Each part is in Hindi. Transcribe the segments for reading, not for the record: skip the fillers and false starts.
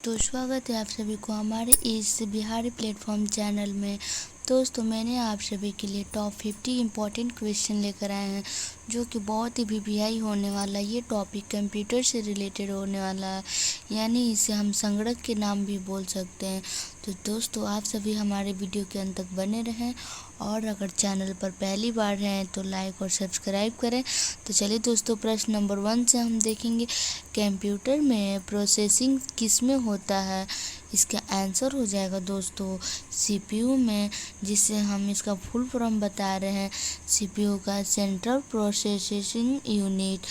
तो स्वागत है आप सभी को हमारे इस बिहारी प्लेटफॉर्म चैनल में। दोस्तों, मैंने आप सभी के लिए टॉप 50 इम्पोर्टेंट क्वेश्चन लेकर आए हैं जो कि बहुत ही वीवीआई होने वाला है। ये टॉपिक कंप्यूटर से रिलेटेड होने वाला है, यानी इसे हम संगणक के नाम भी बोल सकते हैं। तो दोस्तों, आप सभी हमारे वीडियो के अंत तक बने रहें और अगर चैनल पर पहली बार हैं तो लाइक और सब्सक्राइब करें। तो चलिए दोस्तों, प्रश्न नंबर 1 से हम देखेंगे कंप्यूटर में प्रोसेसिंग किस में होता है। इसका आंसर हो जाएगा दोस्तों सीपीयू में, जिसे हम इसका फुल फॉर्म बता रहे हैं सीपीयू का सेंट्रल प्रोसेसिंग यूनिट,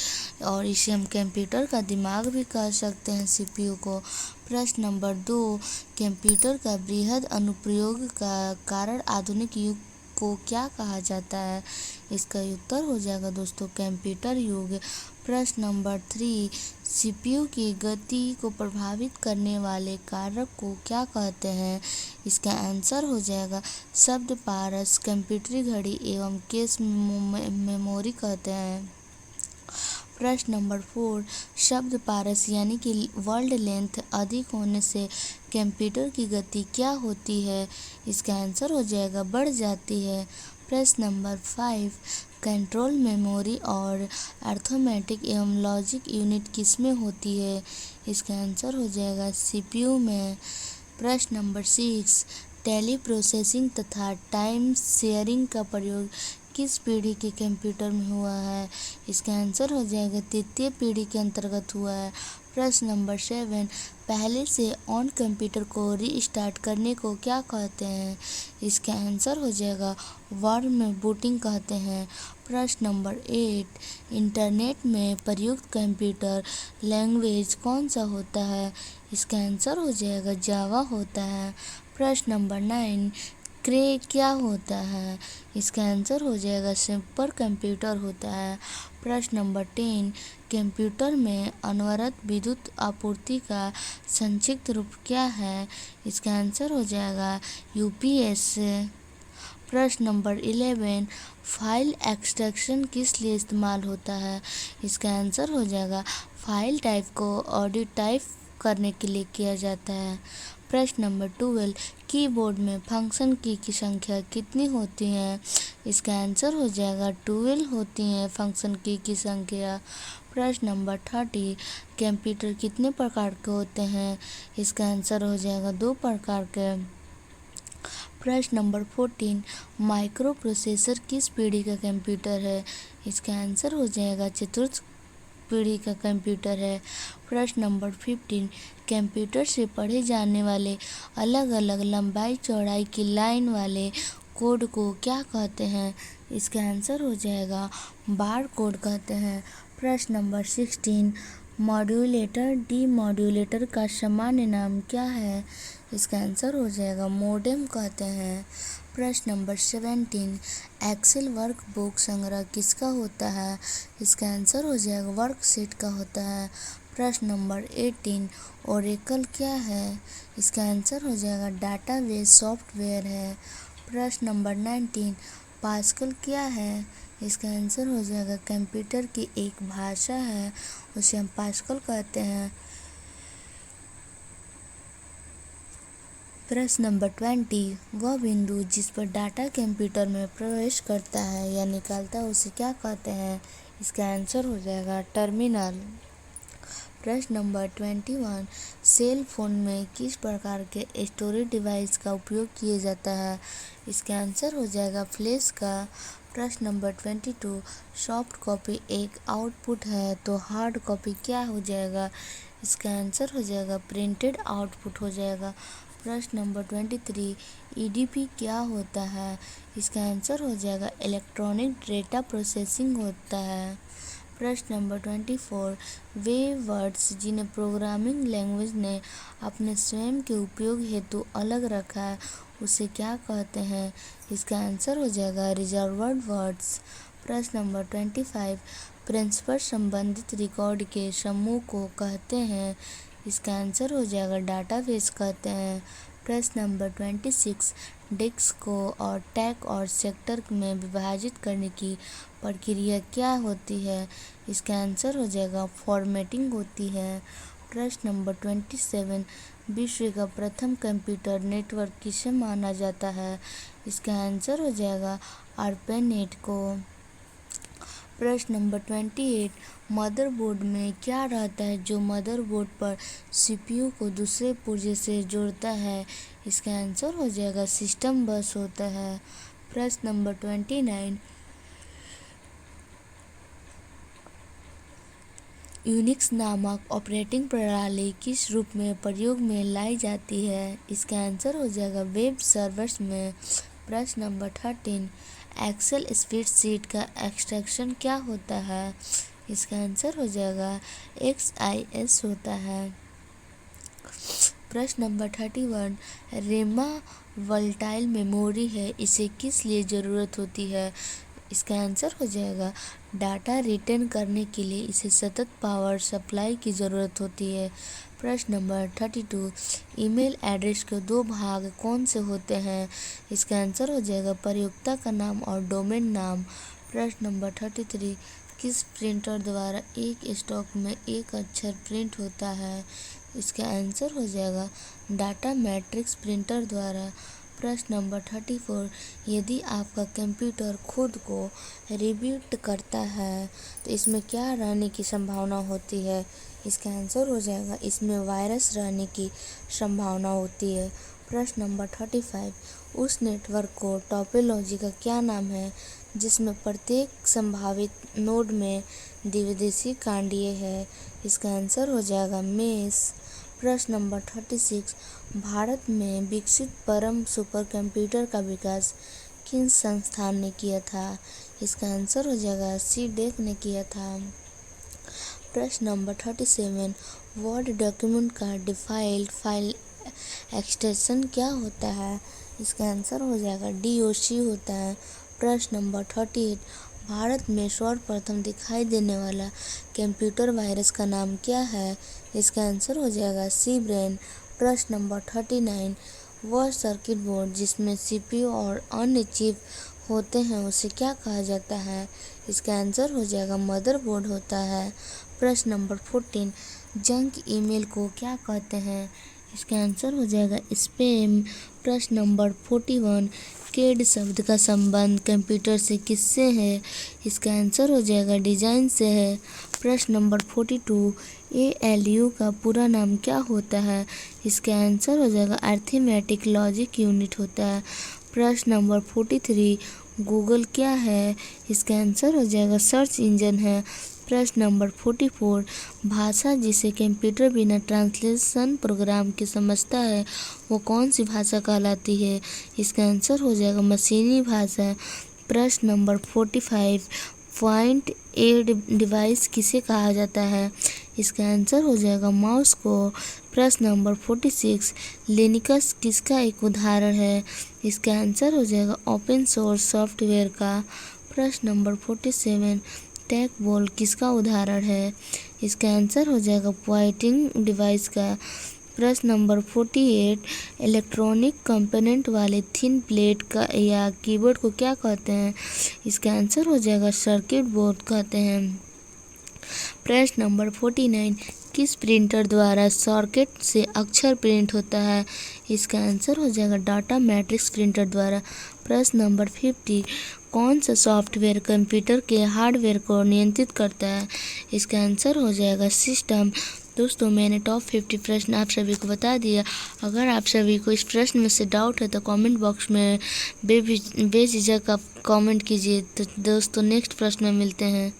और इसे हम कंप्यूटर का दिमाग भी कह सकते हैं सीपीयू को। प्रश्न नंबर 2, कंप्यूटर का बृहद अनुप्रयोग का कारण आधुनिक युग को क्या कहा जाता है। इसका उत्तर हो जाएगा दोस्तों कंप्यूटर युग। प्रश्न नंबर 3, सीपीयू की गति को प्रभावित करने वाले कारक को क्या कहते हैं। इसका आंसर हो जाएगा शब्द पारस, कंप्यूटरी घड़ी एवं कैश मेमोरी कहते हैं। प्रश्न नंबर 4, शब्द पारस यानी कि वर्ड लेंथ अधिक होने से कंप्यूटर की गति क्या होती है। इसका आंसर हो जाएगा बढ़ जाती है। प्रश्न नंबर 5, कंट्रोल मेमोरी और अर्थमेटिक एवं लॉजिक यूनिट किस में होती है। इसका आंसर हो जाएगा सीपीयू में। प्रश्न नंबर 6, टेली प्रोसेसिंग तथा टाइम शेयरिंग का प्रयोग किस पीढ़ी के कंप्यूटर में हुआ है। इसका आंसर हो जाएगा तृतीय पीढ़ी के अंतर्गत हुआ है। प्रश्न नंबर 7, पहले से ऑन कंप्यूटर को रीस्टार्ट करने को क्या कहते हैं। इसका आंसर हो जाएगा वार्म बूटिंग कहते हैं। प्रश्न नंबर 8, इंटरनेट में प्रयुक्त कंप्यूटर लैंग्वेज कौन सा होता है। इसका आंसर हो जाएगा जावा होता है। प्रश्न नंबर 9, क्रे क्या होता है। इसका आंसर हो जाएगा सुपर कंप्यूटर होता है। प्रश्न नंबर 10, कंप्यूटर में अनवरत विद्युत आपूर्ति का संक्षिप्त रूप क्या है। इसका आंसर हो जाएगा यूपीएस। प्रश्न नंबर 11, फाइल एक्सट्रैक्शन किस लिए इस्तेमाल होता है। इसका आंसर हो जाएगा फाइल टाइप को ऑडियो टाइप करने के लिए किया जाता है। प्रश्न नंबर 12, कीबोर्ड में फंक्शन की संख्या कितनी होती है। इसका आंसर हो जाएगा 12 होती हैं फंक्शन की संख्या। प्रश्न नंबर 30, कंप्यूटर कितने प्रकार के होते हैं। इसका आंसर हो जाएगा 2 प्रकार के। प्रश्न नंबर 14, माइक्रो प्रोसेसर किस पीढ़ी का कंप्यूटर है। इसका आंसर हो जाएगा चतुर्थ पीढ़ी का कंप्यूटर है। प्रश्न नंबर 15, कंप्यूटर से पढ़े जाने वाले अलग अलग लंबाई चौड़ाई की लाइन वाले कोड को क्या कहते हैं। इसका आंसर हो जाएगा बार कोड कहते हैं। प्रश्न नंबर 16, मॉड्यूलेटर डीमॉड्यूलेटर का सामान्य नाम क्या है। इसका आंसर हो जाएगा मोडेम कहते हैं। प्रश्न नंबर 17, एक्सेल वर्कबुक संग्रह किसका होता है। इसका आंसर हो जाएगा वर्कशीट का होता है। प्रश्न नंबर 18, ओरेकल क्या है। इसका आंसर हो जाएगा डाटाबेस सॉफ्टवेयर है। प्रश्न नंबर 19, पास्कल क्या है। इसका आंसर हो जाएगा कंप्यूटर की एक भाषा है, उसे हम पास्कल कहते हैं। प्रश्न नंबर 20, वह बिंदु जिस पर डाटा कंप्यूटर में प्रवेश करता है या निकलता है उसे क्या कहते हैं। इसका आंसर हो जाएगा टर्मिनल। प्रश्न नंबर 21, सेल फोन में किस प्रकार के स्टोरेज डिवाइस का उपयोग किया जाता है। इसका आंसर हो जाएगा फ्लैश का। प्रश्न नंबर 22, सॉफ्ट कॉपी एक आउटपुट है तो हार्ड कॉपी क्या हो जाएगा। इसका आंसर हो जाएगा प्रिंटेड आउटपुट हो जाएगा। प्रश्न नंबर 23, ईडीपी क्या होता है। इसका आंसर हो जाएगा इलेक्ट्रॉनिक डेटा प्रोसेसिंग होता है। प्रश्न नंबर 24, वे वर्ड्स जिन्हें प्रोग्रामिंग लैंग्वेज ने अपने स्वयं के उपयोग हेतु अलग रखा है उसे क्या कहते हैं। इसका आंसर हो जाएगा रिजर्व्ड वर्ड्स। प्रश्न नंबर 25, प्रिंसिपल संबंधित रिकॉर्ड के समूह को कहते हैं। इसका आंसर हो जाएगा डाटाबेस कहते हैं। प्रश्न नंबर 26, डिस्क को और टैग और सेक्टर में विभाजित करने की प्रक्रिया क्या होती है। इसका आंसर हो जाएगा फॉर्मेटिंग होती है। प्रश्न नंबर 27, विश्व का प्रथम कंप्यूटर नेटवर्क किसे माना जाता है? इसका आंसर हो जाएगा आर्पनेट को। प्रश्न नंबर 28, मदरबोर्ड में क्या रहता है जो मदरबोर्ड पर सीपीयू को दूसरे पुर्जे से जोड़ता है? इसका आंसर हो जाएगा सिस्टम बस होता है। प्रश्न नंबर 29, यूनिक्स नामक ऑपरेटिंग प्रणाली किस रूप में प्रयोग में लाई जाती है? इसका आंसर हो जाएगा वेब सर्वर्स में। प्रश्न नंबर 13, एक्सेल स्प्रेडशीट का एक्सटेंशन क्या होता है? इसका आंसर हो जाएगा XIS होता है। प्रश्न नंबर 31, रेमा वोलेटाइल मेमोरी है, इसे किस लिए ज़रूरत होती है? इसका आंसर हो जाएगा डाटा रिटर्न करने के लिए इसे सतत पावर सप्लाई की ज़रूरत होती है। प्रश्न नंबर 32, ईमेल एड्रेस के दो भाग कौन से होते हैं? इसका आंसर हो जाएगा प्रयोक्ता का नाम और डोमेन नाम। प्रश्न नंबर 33, किस प्रिंटर द्वारा एक स्टॉक में एक अक्षर प्रिंट होता है? इसका आंसर हो जाएगा डाटा मैट्रिक्स प्रिंटर द्वारा। प्रश्न नंबर 34, यदि आपका कंप्यूटर खुद को रीबूट करता है तो इसमें क्या रहने की संभावना होती है? इसका आंसर हो जाएगा इसमें वायरस रहने की संभावना होती है। प्रश्न नंबर 35, उस नेटवर्क को टोपोलॉजी का क्या नाम है जिसमें प्रत्येक संभावित नोड में द्विदिशीय कांडीय है? इसका आंसर हो जाएगा मेश। प्रश्न नंबर 36, भारत में विकसित परम सुपर कंप्यूटर का विकास किन संस्थान ने किया था? इसका आंसर हो जाएगा सीडेक ने किया था। प्रश्न नंबर 37, वर्ड डॉक्यूमेंट का डिफ़ॉल्ट फाइल एक्सटेंशन क्या होता है? इसका आंसर हो जाएगा DOC होता है। प्रश्न नंबर 38, भारत में सर्वप्रथम दिखाई देने वाला कंप्यूटर वायरस का नाम क्या है? इसका आंसर हो जाएगा सी ब्रेन। प्रश्न नंबर 39, वह सर्किट बोर्ड जिसमें CPU और अन्य चिप होते हैं उसे क्या कहा जाता है? इसका आंसर हो जाएगा मदरबोर्ड होता है। प्रश्न नंबर 14, जंक ईमेल को क्या कहते हैं? इसका आंसर हो जाएगा स्पैम। प्रश्न नंबर 41, कैड शब्द का संबंध कंप्यूटर से किससे है? इसका आंसर हो जाएगा डिज़ाइन से है। प्रश्न नंबर 42, ALU का पूरा नाम क्या होता है? इसका आंसर हो जाएगा अरिथमेटिक लॉजिक यूनिट होता है। प्रश्न नंबर 43, गूगल क्या है? इसका आंसर हो जाएगा सर्च इंजन है। प्रश्न नंबर 44, भाषा जिसे कंप्यूटर बिना ट्रांसलेशन प्रोग्राम के समझता है वो कौन सी भाषा कहलाती है? इसका आंसर हो जाएगा मशीनी भाषा। प्रश्न नंबर 45, पॉइंट एड डिवाइस किसे कहा जाता है? इसका आंसर हो जाएगा माउस को। प्रश्न नंबर 46, लिनक्स किसका एक उदाहरण है? इसका आंसर हो जाएगा ओपन सोर्स सॉफ्टवेयर का। प्रश्न नंबर 47, ट्रैकबॉल किसका उदाहरण है? इसका आंसर हो जाएगा पॉइंटिंग डिवाइस का। प्रश्न नंबर 48, इलेक्ट्रॉनिक कंपोनेंट वाले थिन प्लेट का या कीबोर्ड को क्या कहते हैं? इसका आंसर हो जाएगा सर्किट बोर्ड कहते हैं। प्रश्न नंबर 49, किस प्रिंटर द्वारा सॉकेट से अक्षर प्रिंट होता है? इसका आंसर हो जाएगा डाटा मैट्रिक्स प्रिंटर द्वारा। प्रश्न नंबर 50, कौन सा सॉफ्टवेयर कंप्यूटर के हार्डवेयर को नियंत्रित करता है? इसका आंसर हो जाएगा सिस्टम। दोस्तों, मैंने टॉप 50 प्रश्न आप सभी को बता दिया। अगर आप सभी को इस प्रश्न में से डाउट है तो कमेंट बॉक्स में बेझिझक आप कमेंट कीजिए। तो दोस्तों, नेक्स्ट प्रश्न में मिलते हैं।